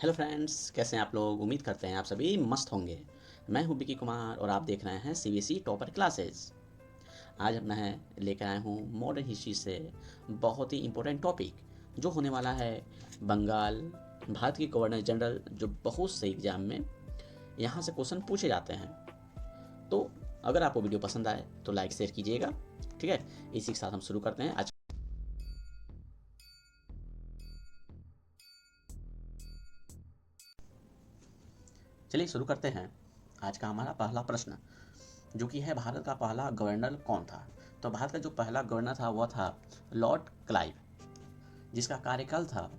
Hello friends, कैसे हैं आप लोग। उम्मीद करते हैं आप सभी मस्त होंगे। मैं हूं विकी कुमार और आप देख रहे हैं सीबीएसई टॉपर क्लासेस। आज मैं लेकर आया हूं मॉडर्न हिस्ट्री से बहुत ही इम्पोर्टेंट टॉपिक जो होने वाला है बंगाल, भारत की गवर्नर जनरल, जो बहुत से एग्जाम में यहाँ से क्वेश्चन पूछे जाते हैं। तो अगर आपको वीडियो पसंद आए तो लाइक शेयर कीजिएगा। ठीक है, इसी के साथ हम शुरू करते हैं आज। चलिए शुरू करते हैं। आज का हमारा पहला प्रश्न जो कि है, भारत का पहला गवर्नर कौन था। तो भारत का जो पहला गवर्नर था वह था लॉर्ड क्लाइव, जिसका कार्यकाल था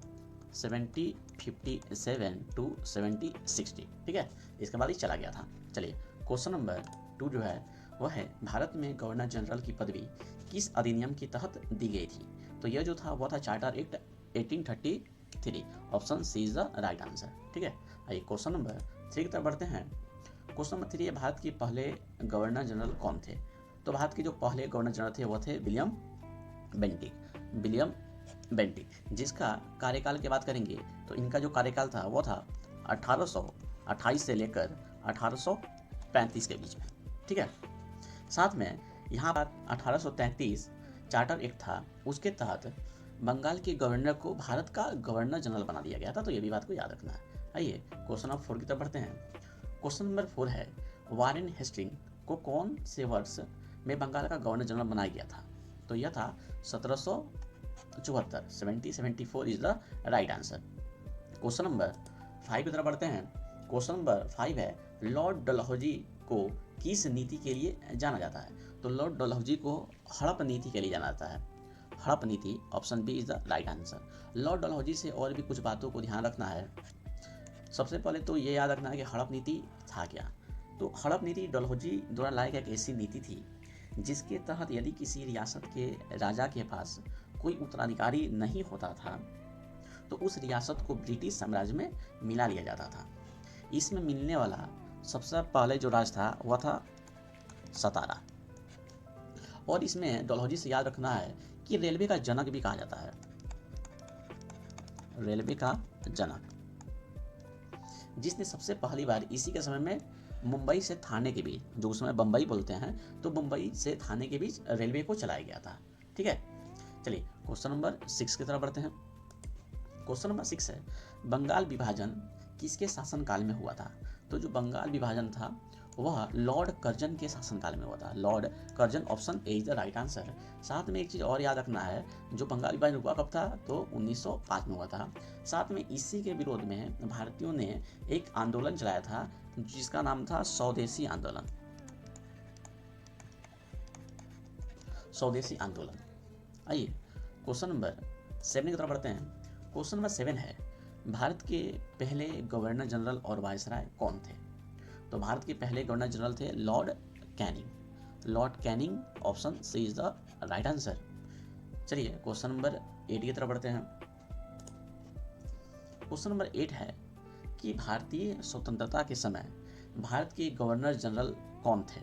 1757 टू 1760। ठीक है, इसके बाद ही चला गया था। चलिए क्वेश्चन नंबर 2 जो है वह है, भारत में गवर्नर जनरल की पदवी किस अधिनियम के तहत दी गई थी। तो यह जो था वह था charter act 1833। Option C is the right answer. ठीक है, आइए क्वेश्चन नंबर 3 की तरफ बढ़ते हैं। क्वेश्चन नंबर 3 है, भारत के पहले गवर्नर जनरल कौन थे। तो भारत के जो पहले गवर्नर जनरल थे वह थे विलियम बेंटिक, जिसका कार्यकाल की बात करेंगे तो इनका जो कार्यकाल था वो था 1828 से लेकर 1835 के बीच में। ठीक है, साथ में यहाँ पर 1833 चार्टर एक्ट था, उसके तहत बंगाल के गवर्नर को भारत का गवर्नर जनरल बना दिया गया था। तो ये भी बात को याद रखना है। आइए क्वेश्चन नंबर 4 की तरफ बढ़ते हैं। क्वेश्चन नंबर 4 है, वारेन हेस्टिंग को कौन से वर्ष में बंगाल का गवर्नर जनरल बनाया गया था। तो यह था 1774। 1774 is the right answer. Question number 5 की तरफ बढ़ते हैं। क्वेश्चन नंबर 5 है, लॉर्ड डलहौजी को किस नीति के लिए जाना जाता है। तो लॉर्ड डलहौजी को हड़प नीति के लिए जाना जाता है। हड़प नीति, option B is the right answer. Lord Dalhousie से और भी कुछ बातों को ध्यान रखना है। सबसे पहले तो ये याद रखना है कि हड़प नीति था क्या। तो हड़प नीति डलहौजी द्वारा लाई गई एक ऐसी नीति थी जिसके तहत यदि किसी रियासत के राजा के पास कोई उत्तराधिकारी नहीं होता था तो उस रियासत को ब्रिटिश साम्राज्य में मिला लिया जाता था। इसमें मिलने वाला सबसे पहले जो राज था वह था सतारा। और इसमें डलहौजी से याद रखना है कि रेलवे का जनक भी कहा जाता है। रेलवे का जनक, जिसने सबसे पहली बार इसी के समय में मुंबई से थाने के बीच, जो उस समय बम्बई बोलते हैं, तो मुंबई से थाने के बीच रेलवे को चलाया गया था। ठीक है, चलिए क्वेश्चन नंबर 6 की तरफ बढ़ते हैं। क्वेश्चन नंबर 6 है, बंगाल विभाजन किसके शासनकाल में हुआ था। तो जो बंगाल विभाजन था वह लॉर्ड कर्जन के शासनकाल में हुआ था। Lord Curzon, option A is the right answer. साथ में एक चीज़ और याद रखना है, जो बंगाल विभाजन हुआ कब था, तो 1905 में हुआ था। साथ में इसी के विरोध में भारतीयों ने एक आंदोलन चलाया था जिसका नाम था स्वदेशी आंदोलन। स्वदेशी आंदोलन। आइए क्वेश्चन नंबर 7 की तरफ बढ़ते हैं। क्वेश्चन नंबर 7 है, भारत के पहले गवर्नर जनरल और वायसराय कौन थे। तो भारत के पहले गवर्नर जनरल थे Lord Canning. Lord Canning, option C is the right answer. चलिए क्वेश्चन नंबर 8 की तरफ बढ़ते हैं। क्वेश्चन नंबर 8 है कि भारतीय स्वतंत्रता के समय भारत के गवर्नर जनरल कौन थे।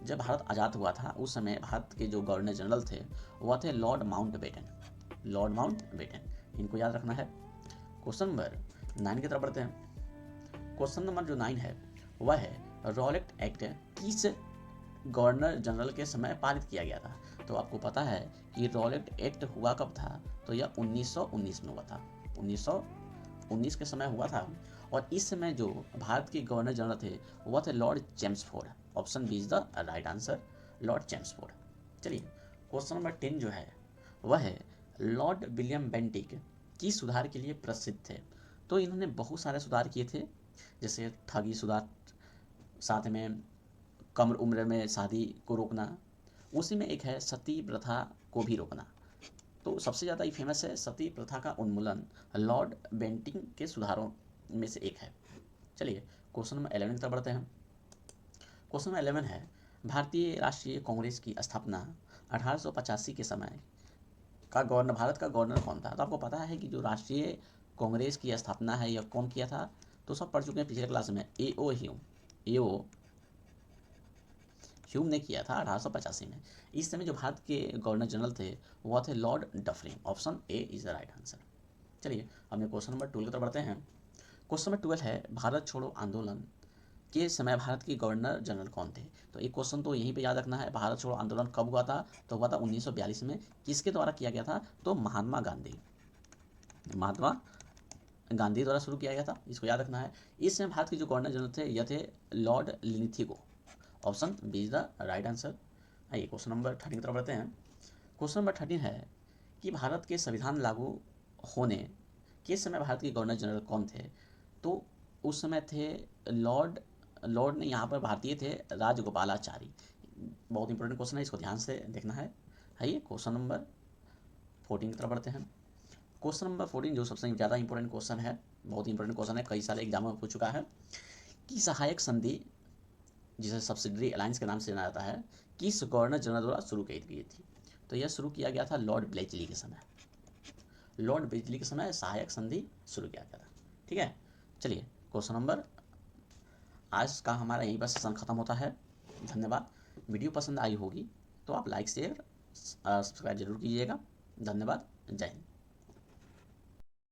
जब भारत आज़ाद हुआ था उस समय भारत के जो गवर्नर जनरल थे वह थे लॉर्ड माउंटबेटन। लॉर्ड माउंटबेटन, इनको याद रखना है। क्वेश्चन नंबर 9 की तरफ बढ़ते हैं। क्वेश्चन नंबर जो 9 है वह है, रॉलेट एक्ट किस गवर्नर जनरल के समय पारित किया गया था। तो आपको पता है कि रॉलेट एक्ट हुआ कब था, तो यह 1919 में हुआ था। 1919 के समय हुआ था। और इस समय जो भारत के गवर्नर जनरल थे वह थे Lord Chelmsford. Option B is the right answer, Lord Chelmsford. चलिए क्वेश्चन नंबर 10 जो है वह है, लॉर्ड विलियम बेंटिक किस सुधार के लिए प्रसिद्ध थे। तो इन्होंने बहुत सारे सुधार किए थे, जैसे ठगी सुधार, साथ में कम उम्र में शादी को रोकना, उसी में एक है सती प्रथा को भी रोकना। तो सबसे ज़्यादा ही फेमस है सती प्रथा का उन्मूलन लॉर्ड बेंटिक के सुधारों में से एक है। चलिए क्वेश्चन नंबर 11 की तरफ बढ़ते हैं। क्वेश्चन नंबर 11 है, भारतीय राष्ट्रीय कांग्रेस की स्थापना 1885 के समय का गवर्नर, भारत का गवर्नर कौन था। तो आपको पता है कि जो राष्ट्रीय कांग्रेस की स्थापना है यह कौन किया था। तो सब पढ़ चुके हैं पिछले क्लास में, ए ओ ह्यूम ने किया था 1885 में। इस समय जो भारत के गवर्नर जनरल थे वह थे Lord Dufferin. Option A is the right answer. चलिए हमने क्वेश्चन नंबर 12 की तरफ बढ़ते हैं। क्वेश्चन नंबर 12 है, भारत छोड़ो आंदोलन के समय भारत के गवर्नर जनरल कौन थे? तो एक क्वेश्चन तो यहीं पे याद रखना है, भारत छोड़ो आंदोलन कब हुआ था? तो हुआ था 1942 में। किसके द्वारा किया गया था? तो महात्मा गांधी द्वारा शुरू किया गया था, इसको याद रखना है। इस समय भारत के जो गवर्नर जनरल थे यह थे lord Linlithgow. Option B is the right answer. आइए क्वेश्चन नंबर 13 की तरफ बढ़ते हैं। क्वेश्चन नंबर 13 है कि भारत के संविधान लागू होने के समय भारत के गवर्नर जनरल कौन थे? तो उस समय थे लॉर्ड ने यहाँ पर भारतीय थे राजगोपालाचारी। बहुत इंपॉर्टेंट क्वेश्चन है, इसको ध्यान से देखना है। आइए क्वेश्चन नंबर 14 की तरफ बढ़ते हैं। क्वेश्चन नंबर 14 जो सबसे ज़्यादा इंपॉर्टेंट क्वेश्चन है, बहुत इंपॉर्टेंट क्वेश्चन है, कई सारे एग्जाम में पूछ चुका है कि सहायक संधि जिसे सब्सिडरी अलायंस के नाम से जाना जाता है, किस गवर्नर जनरल द्वारा शुरू की गई थी? तो यह शुरू किया गया था लॉर्ड ब्लेचली के समय। लॉर्ड ब्लेचली के समय सहायक संधि शुरू किया गया था। ठीक है, चलिए क्वेश्चन नंबर, आज का हमारा यहीं पर सेशन खत्म होता है। धन्यवाद। वीडियो पसंद आई होगी तो आप लाइक शेयर सब्सक्राइब जरूर कीजिएगा। धन्यवाद। जय हिंद।